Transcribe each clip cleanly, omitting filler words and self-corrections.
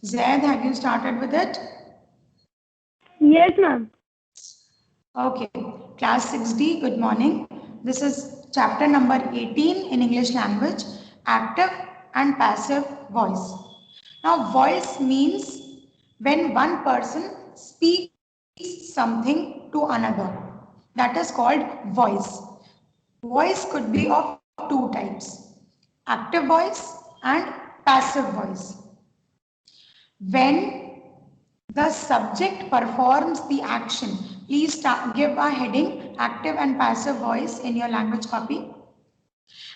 Zaid, have you started with it? Yes, ma'am. Okay, class 6D, good morning. This is chapter number 18 in English language, active and passive voice. Now, voice means when one person speaks something to another. That is called voice. Voice could be of two types, active voice and passive voice. When the subject performs the action, please give a heading active and passive voice in your language copy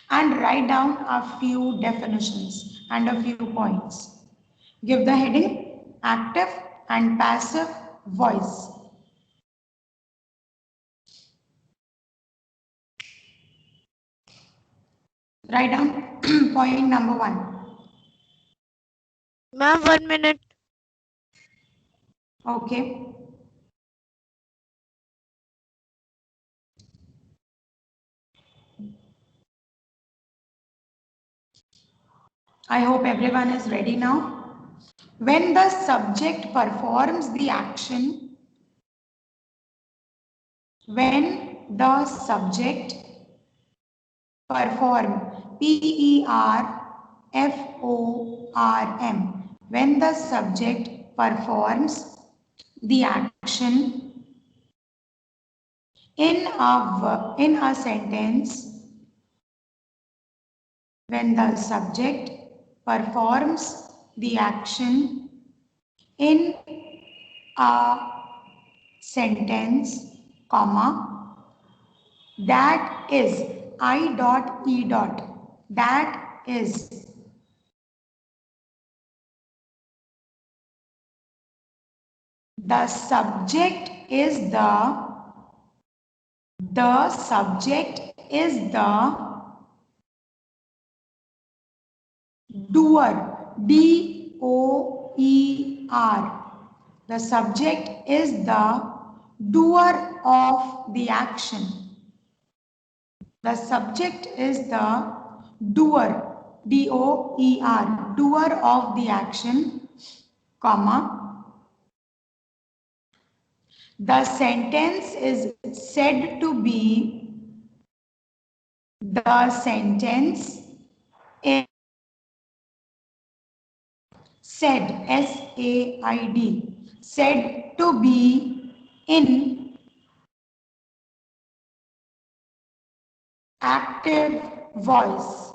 and write down a few definitions and a few points. Give the heading active and passive voice. Write down point number one. Ma'am, 1 minute. Okay. I hope everyone is ready now. When the subject performs the action, when the subject perform, PERFORM, when the subject performs the action in a sentence, when the subject performs the action in a sentence, comma, that is I dot E dot, that is the subject is the subject is the doer, DOER. The subject is the doer of the action. The subject is the doer, DOER, doer of the action, comma. The sentence is said to be, the sentence is said, SAID, said to be in active voice.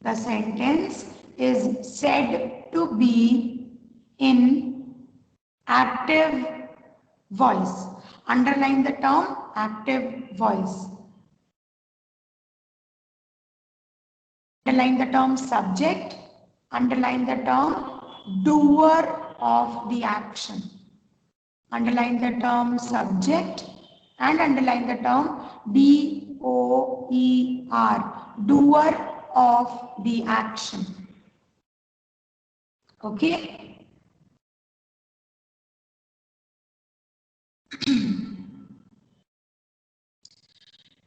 The sentence is said to be in active voice. Underline the term active voice. Underline the term subject. Underline the term doer of the action. Underline the term subject and underline the term DOER, doer of the action. Okay.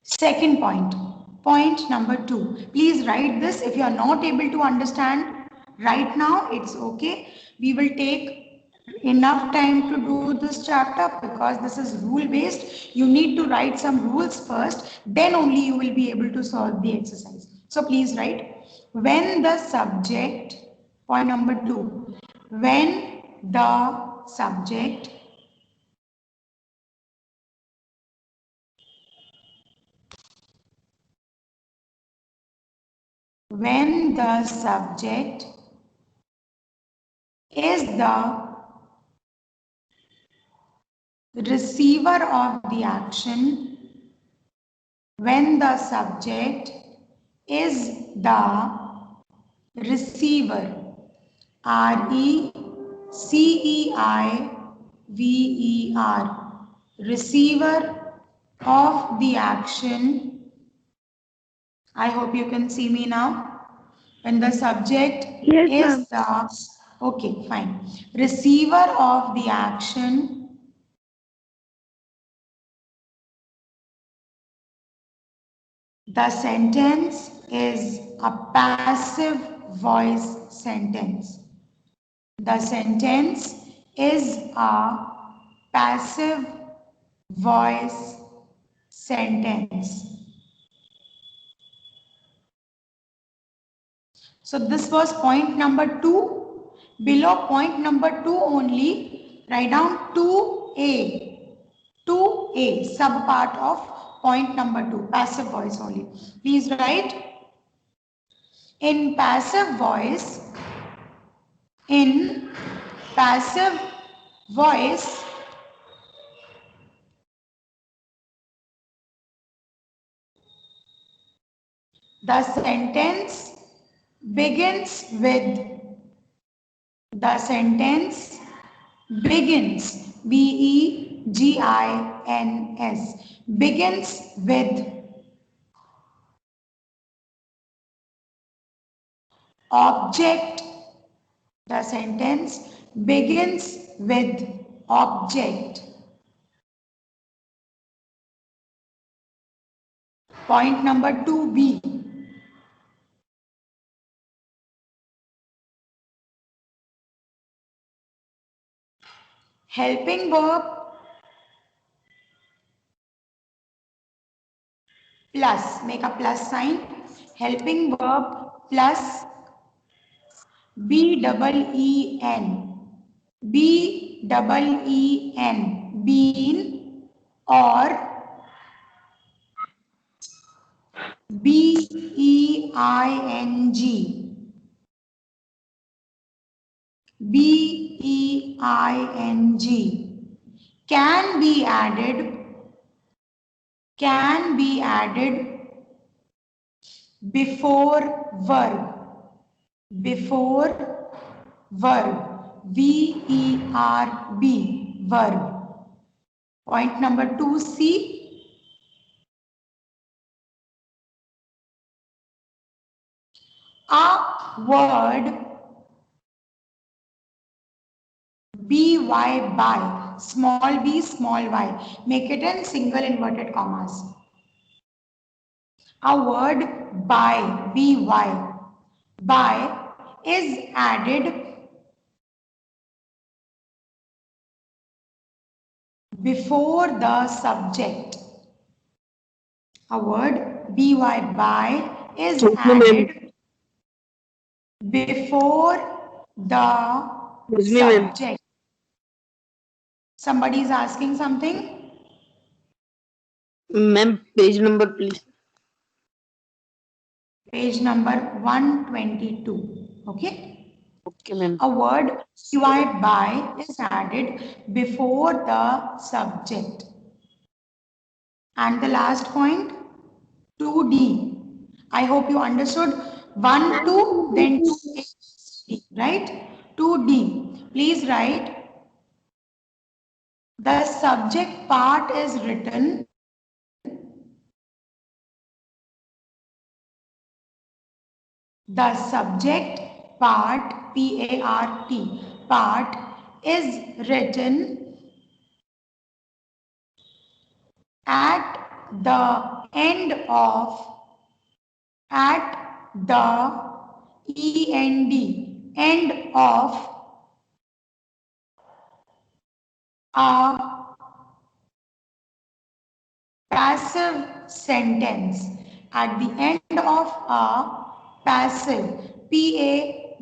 Second point, point number 2. Please write this. If you are not able to understand right now, it's okay. We will take enough time to do this chapter because this is rule based. You need to write some rules first, then only you will be able to solve the exercise. So please write, when the subject, point number 2, when the subject when the subject is the receiver of the action, when the subject is the receiver, RECEIVER, receiver of the action. I hope you can see me now. When the subject Yes, is ma'am. the, okay, fine, receiver of the action, the sentence is a passive voice sentence. The sentence is a passive voice sentence. So this was point number 2. Below point number 2 only, write down 2A. 2A, subpart of point number 2, passive voice only. Please write. In passive voice, in passive voice, the sentence begins with, the sentence begins, B-E-G-I-N-S, begins with object. The sentence begins with object. Point number 2B. Helping verb plus, make a plus sign. Helping verb plus B-E-E-N. B-E-E-N. Been or B-E-I-N-G. B-E-I-N-G. Can be added before verb. Before verb. V-E-R-B. Verb. Point number 2C. A word by, by, small b, small y. Make it in single inverted commas. A word by, by is added before the subject. A word by is added before the subject. Somebody is asking something? Ma'am, page number please. Page number 122. Okay? Okay, ma'am. A word by is added before the subject. And the last point, 2D. I hope you understood 1, 2, then 2D, right? 2D. Please write. The subject part is written. The subject part, P-A-R-T, part is written at the end of, at the E-N-D, end of a passive sentence. At the end of a passive, P-A-S-S-I-V-E,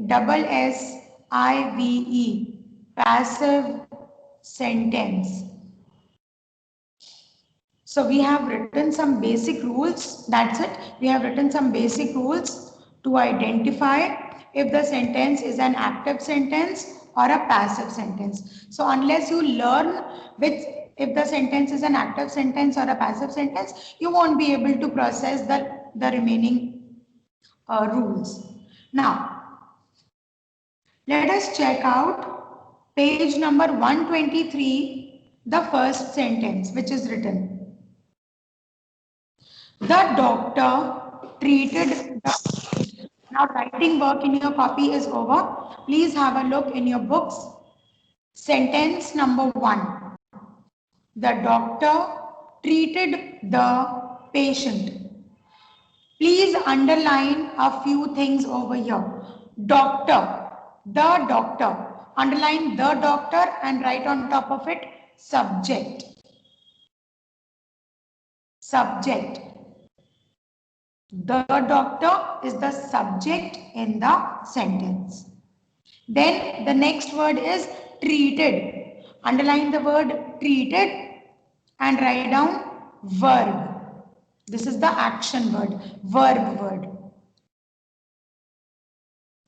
passive sentence. So we have written some basic rules. That's it. We have written some basic rules to identify if the sentence is an active sentence or a passive sentence. So unless you learn if the sentence is an active sentence or a passive sentence, you won't be able to process the remaining rules. Now, let us check out page number 123, the first sentence which is written. The doctor treated the... Now writing work in your copy is over. Please have a look in your books. Sentence number 1. The doctor treated the patient. Please underline a few things over here. Doctor, the doctor. Underline the doctor and write on top of it subject. Subject. The doctor is the subject in the sentence. Then the next word is treated. Underline the word treated and write down verb. This is the action word, verb word.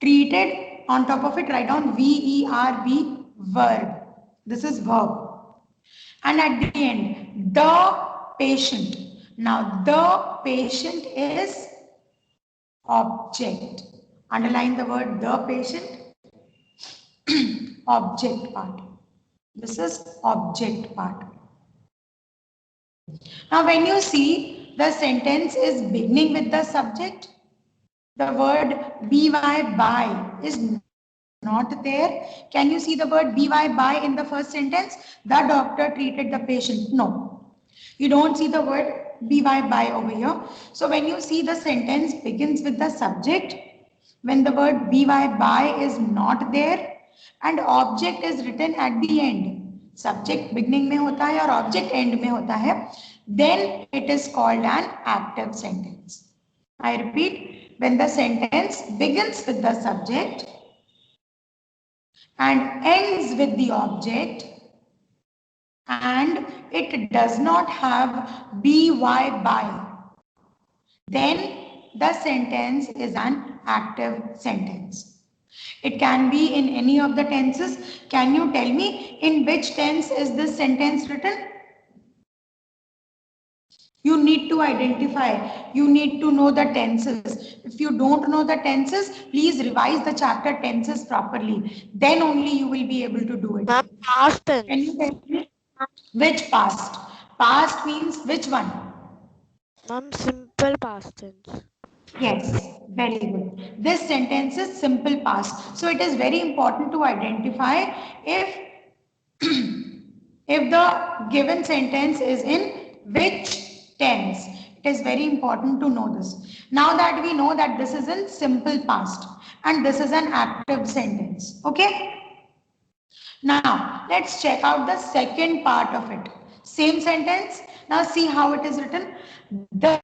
Treated, on top of it write down V-E-R-B, verb. This is verb. And at the end, the patient. Now the patient is object. Underline the word the patient, object part. This is object part. Now when you see the sentence is beginning with the subject, the word by is not there. Can you see the word by in the first sentence? The doctor treated the patient. No, you don't see the word by over here. So when you see the sentence begins with the subject, when the word by is not there and object is written at the end, subject beginning में होता है और object end में होता है, then it is called an active sentence. I repeat, when the sentence begins with the subject and ends with the object and it does not have by, then the sentence is an active sentence. It can be in any of the tenses. Can you tell me in which tense is this sentence written? You need to identify, you need to know the tenses. If you don't know the tenses, please revise the chapter tenses properly. Then only you will be able to do it. Ma'am, past tense. Can you tell me which past? Past means which one? Ma'am, simple past tense. Yes, very good. This sentence is simple past. So it is very important to identify if if the given sentence is in which tense. It is very important to know this. Now that we know that this is in simple past and this is an active sentence. Okay. Now let's check out the second part of it. Same sentence. Now see how it is written. The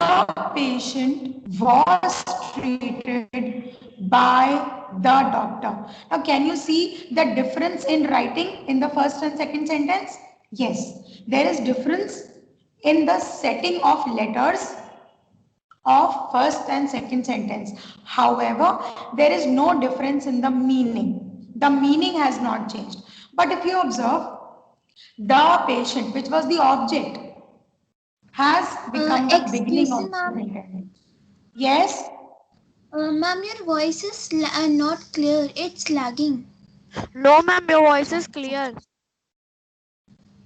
patient was treated by the doctor. Now can you see the difference in writing in the first and second sentence? Yes, there is difference in the setting of letters of first and second sentence. However, there is no difference in the meaning. The meaning has not changed. But if you observe, the patient, which was the object, has become the beginning of the sentence. Yes? Ma'am, your voice is not clear. It's lagging. No, ma'am, your voice is clear.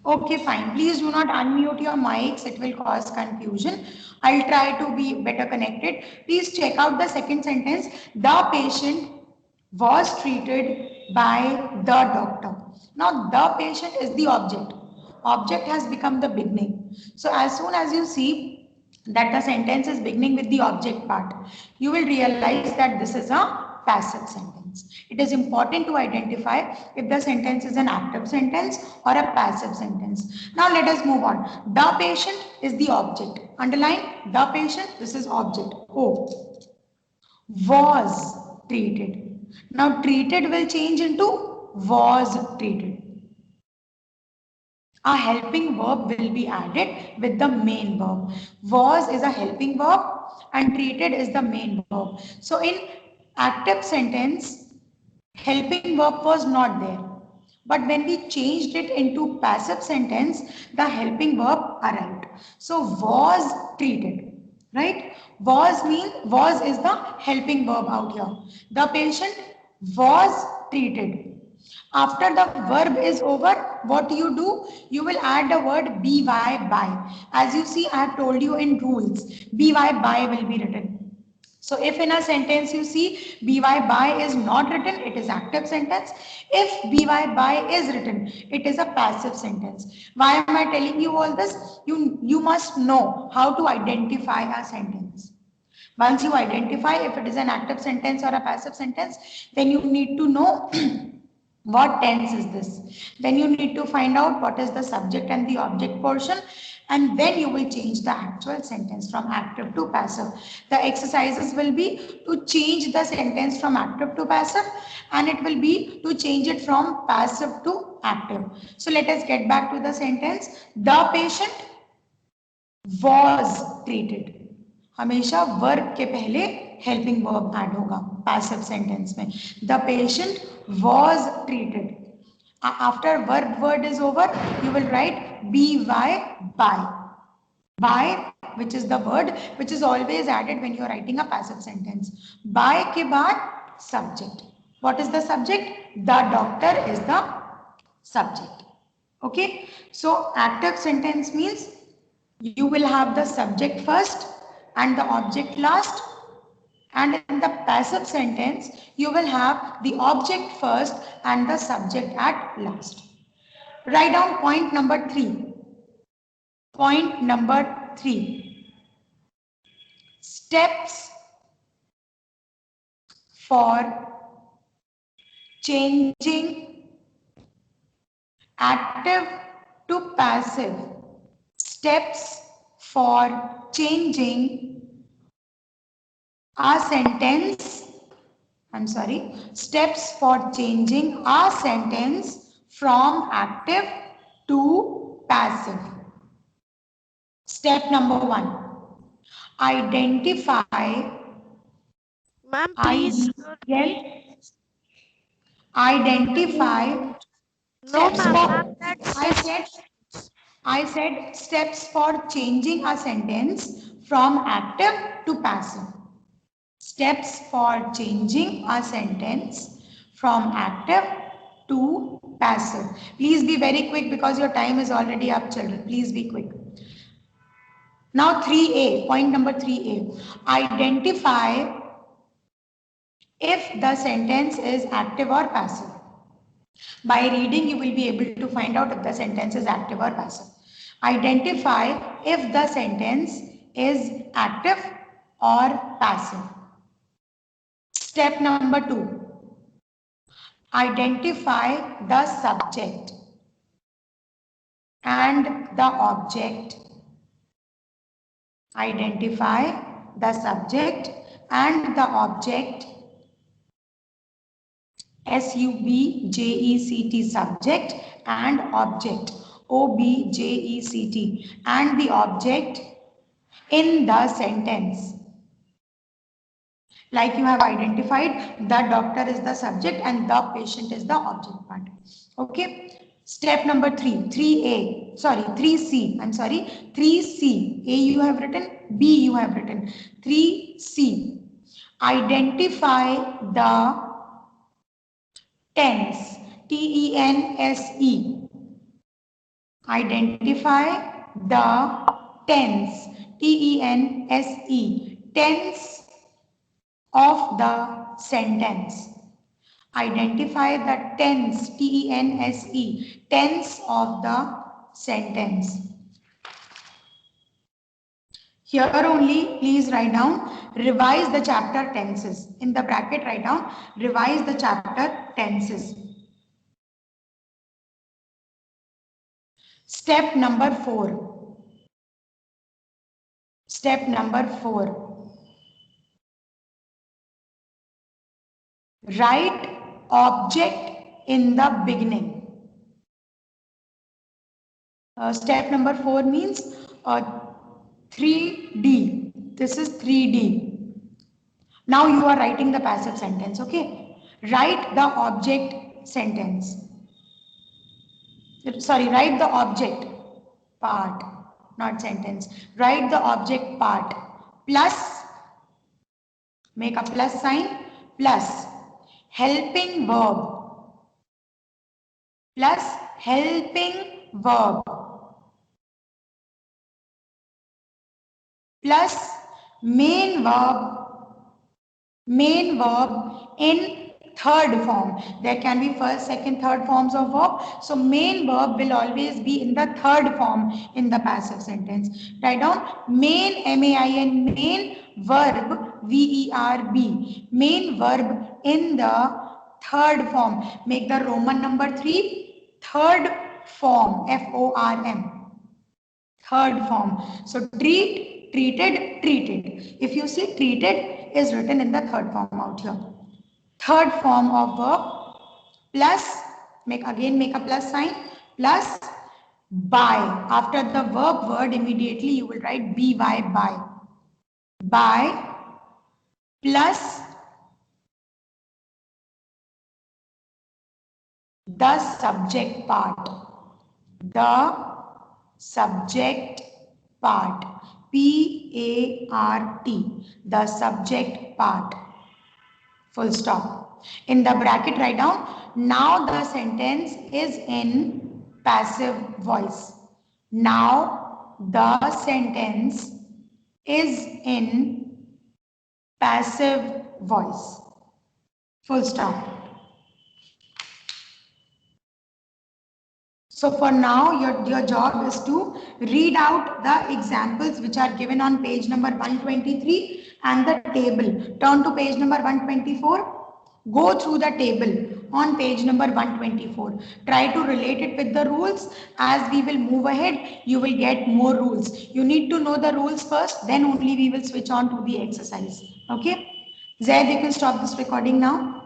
Okay, fine. Please do not unmute your mics. It will cause confusion. I'll try to be better connected. Please check out the second sentence. The patient was treated by the doctor. Now, the patient is the object. Object has become the beginning. So, as soon as you see that the sentence is beginning with the object part, you will realize that this is a passive sentence. It is important to identify if the sentence is an active sentence or a passive sentence. Now let us move on. The patient is the object. Underline the patient. This is object. O. Was treated. Now treated will change into was treated. A helping verb will be added with the main verb. Was is a helping verb and treated is the main verb. So in active sentence, helping verb was not there. But when we changed it into passive sentence, the helping verb arrived. So was treated, right? Was is the helping verb out here. The patient was treated. After the verb is over, what you do? You will add the word by. As you see, I have told you in rules, by will be written. So if in a sentence you see by is not written, it is active sentence. If by is written, it is a passive sentence. Why am I telling you all this? You must know how to identify a sentence. Once you identify if it is an active sentence or a passive sentence, then you need to know What tense is this? Then you need to find out what is the subject and the object portion, and then you will change the actual sentence from active to passive. The exercises will be to change the sentence from active to passive, and it will be to change it from passive to active. So let us get back to the sentence. The patient was treated. हमेशा verb के पहले helping verb add होगा passive sentence में. The patient was treated. After verb word is over, you will write by. By, which is the word which is always added when you are writing a passive sentence. By के बाद subject. What is the subject? The doctor is the subject. Okay. So active sentence means you will have the subject first and the object last, and in the passive sentence you will have the object first and the subject at last. Write down point number 3. Point number 3. Steps for changing active to passive. Steps for changing a sentence. Steps for changing a sentence from active to passive. Step number 1. Identify. Ma'am, please. Identify. No, Steps ma'am. for, I said steps for changing a sentence from active to passive. Steps for changing a sentence from active to passive. Please be very quick because your time is already up, children. Please be quick. Now 3A, point number 3A. Identify if the sentence is active or passive. By reading, you will be able to find out if the sentence is active or passive. Identify if the sentence is active or passive. Step number 2. Identify the subject and the object. Identify the subject and the object. SUBJECT, subject and object. OBJECT, and the object in the sentence. Like you have identified, the doctor is the subject and the patient is the object part. Okay. Step number 3, 3A, sorry, 3C, 3C. A you have written, B you have written. 3C. Identify the tense, TENSE. Identify the tense, TENSE. Tense of the sentence. Identify the tense, TENSE. Tense of the sentence. Here only, please write down, revise the chapter tenses. In the bracket, write down, revise the chapter tenses. Step number 4. Step number 4. Write object in the beginning. Step number 4 means 3D. This is 3D. Now you are writing the passive sentence, okay? Write the object sentence. Sorry, write the object part, not sentence. Write the object part plus, make a plus sign, plus helping verb, plus helping verb, plus main verb in third form. There can be first, second, third forms of verb. So main verb will always be in the third form in the passive sentence. Write down main, M-A-I-N, main verb, V-E-R-B. Main verb in the third form. Make the Roman number 3, third form, F-O-R-M. Third form. So treat, treated, treated. If you see treated is written in the third form out here. Third form of verb plus, make a plus sign, plus by. After the verb word, immediately you will write by, by. By plus the subject part. The subject part. P-A-R-T. The subject part. Full stop. In the bracket, write down, now the sentence is in passive voice. Now the sentence is in passive voice. Full stop. So for now, your job is to read out the examples which are given on page number 123 and the table. Turn to page number 124. Go through the table on page number 124. Try to relate it with the rules. As we will move ahead, you will get more rules. You need to know the rules first, then only we will switch on to the exercise. Okay? Zaid, you can stop this recording now.